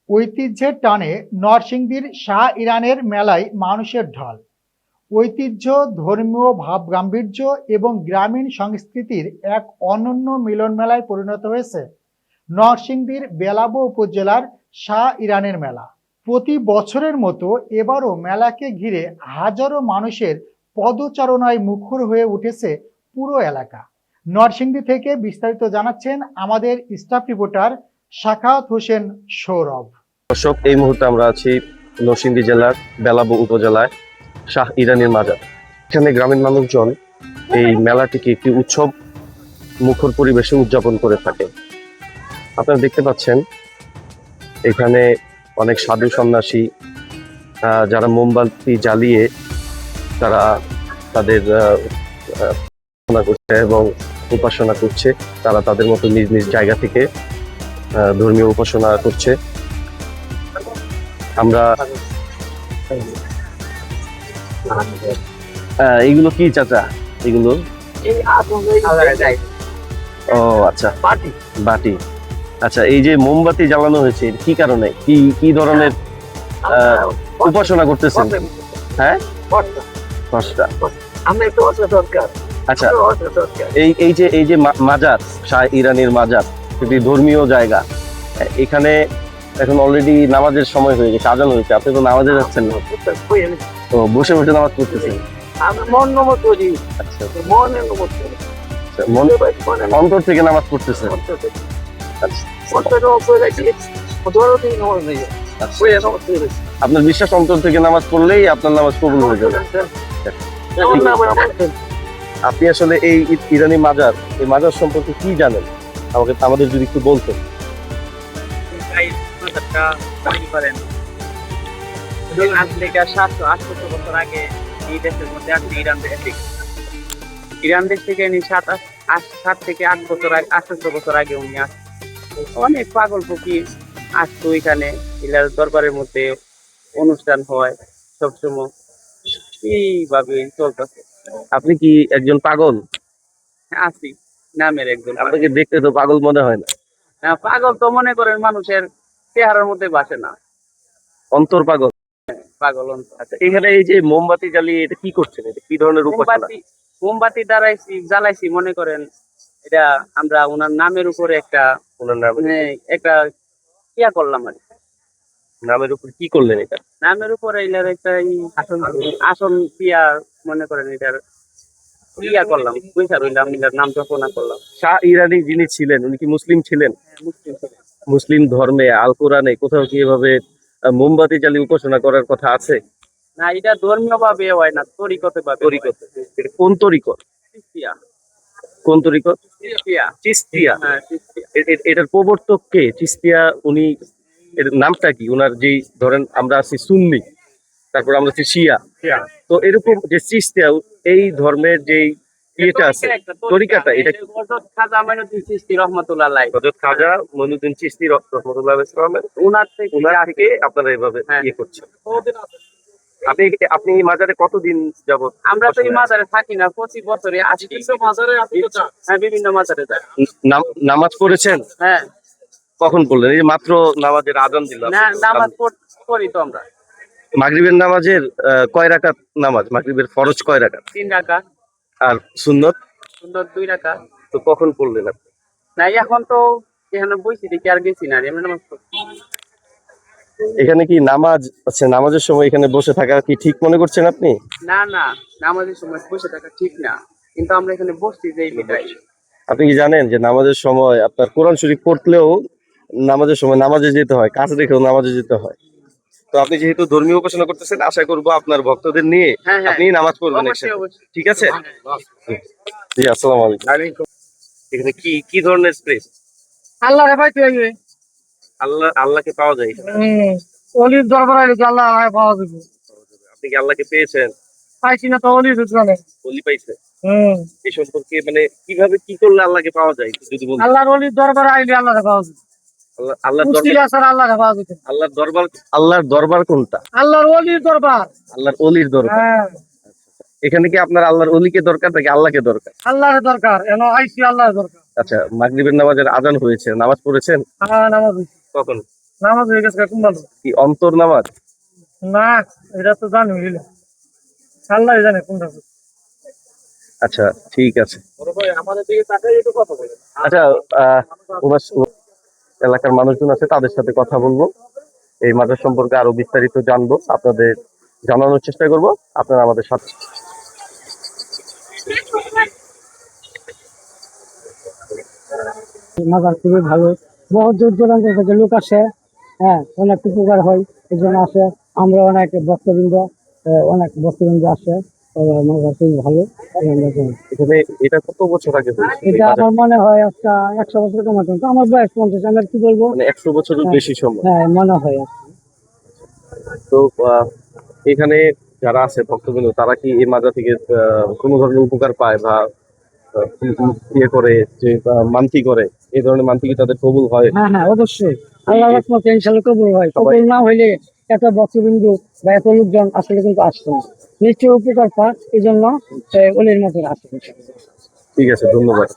ঐতিহ্যের টানে নরসিংদীর শাহ ইরানের মেলায় মানুষের ঢল। ঐতিহ্য, ধর্মীয় ভাবগাম্ভীর্য এবং গ্রামীণ সংস্কৃতির এক অনন্য মিলন মেলায় পরিণত হয়েছে নরসিংদীর বেলাবো উপজেলার শাহ ইরানের মেলা। প্রতি বছরের মতো এবারও মেলাকে ঘিরে হাজারো মানুষের পদচারণায় মুখর হয়ে উঠেছে পুরো এলাকা। নরসিংদী থেকে বিস্তারিত জানাচ্ছেন আমাদের স্টাফ রিপোর্টার সাখাওয়াত হোসেন সৌরভ। দর্শক, এই মুহূর্তে আমরা আছি নরসিংদী জেলার বেলাবো উপজেলায় শাহ ইরানের মাজার। এখানে গ্রামীণ মানুষজন এই মেলাটিকে একটি উৎসব মুখর পরিবেশে উদযাপন করে থাকে। আপনারা দেখতে পাচ্ছেন এখানে অনেক সাধু সন্ন্যাসী যারা মোমবাতি জ্বালিয়ে তারা তাদের উপাসনা করছে এবং উপাসনা করছে। তারা তাদের মতো নিজ নিজ জায়গা থেকে ধর্মীয় উপাসনা করছে। আমরা এগুলো কি চাচা? এগুলো ও আচ্ছা, বাটি। আচ্ছা, এই যে মোমবাতি জ্বালানো হয়েছে কি কারণে, কি কি ধরনের উপাসনা করতেছেন? হ্যাঁ, আচ্ছা, এই যে মাজার, শাহ ইরানের মাজার, এটি ধর্মীয় জায়গা। এখানে এখন অলরেডি নামাজের সময় হয়ে গেছে, আজান হয়েছে, আপনি তো নামাজে যাচ্ছেন না? তো বসে বসে নামাজ পড়তেছেন? অন্তর থেকে নামাজ পড়তেছেন? আপনার বিশ্বাস অন্তর থেকে নামাজ পড়লেই আপনার নামাজ কবুল হয়ে যাবে। আপনি আসলে এই ইরানি মাজার, এই মাজার সম্পর্কে কি জানেন আমাদের যদি একটু বলতেন। আজ থেকে 700-800 বছর আগে এই দেশের মধ্যে আসলে ইরান দেশ থেকে 7 থেকে 8 বছর আগে, 800 বছর আগে উনি আসছেন। অনেক পাগল ফকির আসতো এখানে। ইলার দরবারের মধ্যে অনুষ্ঠান হয় সবসময়, এইভাবে চলতেছে। আপনি কি একজন পাগল? আছি নামের একজন। আপনাকে দেখতে তো পাগল মনে হয় না। পাগল তো মনে করেন মানুষের চেহারার মধ্যে বাসে না, অন্তর পাগল। পাগল। আচ্ছা, এখানে এই যে মোমবাতি জ্বালিয়ে এটা কি করছেন? এটা কি ধরনের উপাসনা? মোমবাতি জ্বালাইছি মনে করেন এটা আমরা ওনার নামের উপরে একটা ইয়া করলাম আর কি। নামের উপর কি করলেন? এটা নামের উপরে এটার একটা আসন পিয়া মনে করেন এটার ইয়া করলাম, পয়সা রইলাম, এটার নাম জপনা করলাম। শাহ ইরানি যিনি ছিলেন উনি কি মুসলিম ছিলেন? মুসলিম ছিলেন। মুসলিম ধর্মে আল কোরআনে কোথাও কি এভাবে মোমবাতি জ্বালিয়ে উপাসনা করার কথা আছে? না, এটা ধর্মীয় ভাবে হয় না, তরিকতে ভাবে। তরিকতে? কোন তরিকত? চিস্তিয়া। কোন তরিকত? চিস্তিয়া। চিস্তিয়া। হ্যাঁ, চিস্তিয়া। এটার প্রবর্তক কে? চিস্তিয়া উনি, এর নামটা কি? ওনার যেই ধরেন আমরা আছি সুন্নি, তারপর আমরা আছি শিয়া, তো এরকম যে চিস্তিয়া এই ধর্মের যেই ইয়েটা আছে, তরিকাটা, এটা হযরত খাজা মাইনুদ্দিন চিশতি রাহমাতুল্লাহ আলাইহি। হযরত খাজা মাইনুদ্দিন চিশতি রাহমাতুল্লাহ আলাইহি ওনার থেকে আপনারা এইভাবে ইয়ে করছেন। হ্যাঁ। আপনি এই মাজারে কতদিন যাবত? আমরা তো এই মাজারে থাকি না, 25 বছরে আসি। হ্যাঁ, বিভিন্ন মাজারে যাই। নামাজ পড়েছেন? হ্যাঁ। কখন পড়লেন? এই যে মাত্র নামাজের আজান দিলাম। না, নামাজ পড়ি তো আমরা। মাগরিবের নামাজের কয় রাকাত নামাজ? মাগরিবের ফরজ কয় রাকাত? 3 রাকাত। আর সুন্নত? সুন্নত 2 রাকাত। তো কখন পড়লেন আপনি? না, এখন তো এখানে বসি দেখি, আর গেছি না, এমনি নামাজ পড়ি। এখানে কি নামাজ আছে? নামাজের সময় এখানে বসে থাকা কি ঠিক মনে করছেন আপনি? না না, নামাজের সময় বসে থাকা ঠিক না, কিন্তু আমরা এখানে বসছি যে এই বিধায়। আপনি কি জানেন যে নামাজের সময় আপনার কোরআন শরীফ পড়লেও নামাজের সময় নামাজে যেতে হয়, কাজ রেখেও নামাজে যেতে হয়? তো আপনি যেহেতু ধর্মীয় উপাসনা করতেছেন, আশা করবো আপনার ভক্তদের নিয়ে আপনি নামাজ পড়বেন একসাথে, ঠিক আছে? জি, আসসালামু আলাইকুম। এখানে কি কি ধরনের স্প্রেস? আল্লাহরে পাইতে হইবে। আল্লাহকে পাওয়া যায়? ওলির দরবারে গেলে আল্লাহ পাওয়া যাবে। আপনি কি আল্লাহকে পেয়েছেন? পাইছি না তো, ওলির দরবারে। ওলি পাইছে? এই সম্পর্কে মানে কিভাবে কি করলে আল্লাহকে পাওয়া যায় যদি বলতেন? আল্লাহর ওলির দরবারে আইলে আল্লাহরে পাওয়া যাবে। আল্লাহর দরবার, আল্লাহর দরবার কোনটা? আল্লাহর ওলির দরবার। আল্লাহর ওলির দরবার। এখানে কি আপনার আল্লাহর ওলিকে দরকার নাকি আল্লাহকে দরকার? আল্লাহর দরকার, এনো আইছি আল্লাহর দরকার। আচ্ছা, মাগরিবের নামাজের আজান হয়েছে, নামাজ পড়েছেন? হ্যাঁ, নামাজ হইছে। কখন? নামাজ হয়ে গেছে কোন ভালো কি অন্তর নামাজ? না, এটা তো জানি বুঝলে, আল্লাহ জানে কোনটা। আচ্ছা ঠিক আছে। আমাদের দিকে তাকাই একটু কথা বলে। আচ্ছা ওনার এলাকার মানুষজন আছে, তাদের সাথে কথা বলবো, এই মাজার সম্পর্কে আরো বিস্তারিত জানবো, আপনাদের জানানোর চেষ্টা করব। আপনারা আমাদের সাথে। মাজার খুবই ভালো, বহু দূর দূরান্ত থেকে লোক আসে, হ্যাঁ অনেক উপকার হয়, এই জন্য আসে। আমরা অনেক ভক্তবৃন্দ, অনেক ভক্তবৃন্দ আসে, মাজার খুবই ভালো। এখানে এটা কত বছর আগে হয়েছে এই এটা মাজার? আমার মনে হয় একটা 100 বছর মতন, তো আমার বয়স 50, আমি আর কি বলবো। মানে 100 বছরের হ্যাঁ। বেশি সময়। হ্যাঁ মনে হয় আর কি। তো এখানে যারা আছে ভক্তবৃন্দ, তারা কি এই মাজার থেকে কোনো ধরনের উপকার পায় বা ইয়ে করে যে মান্তি করে, এই ধরনের মান্তি কি তাদের কবুল হয়? হ্যাঁ হ্যাঁ অবশ্যই, আল্লাহ রহমতে ইনশাআল্লাহ কবুল হয়। কবুল না হইলে এত ভক্তবিন্দু বা এত লোকজন আসলে কিন্তু আসতো না, নিশ্চয়ই উপকার পায়, এই জন্য অলির মতো আসে। ঠিক আছে, ধন্যবাদ।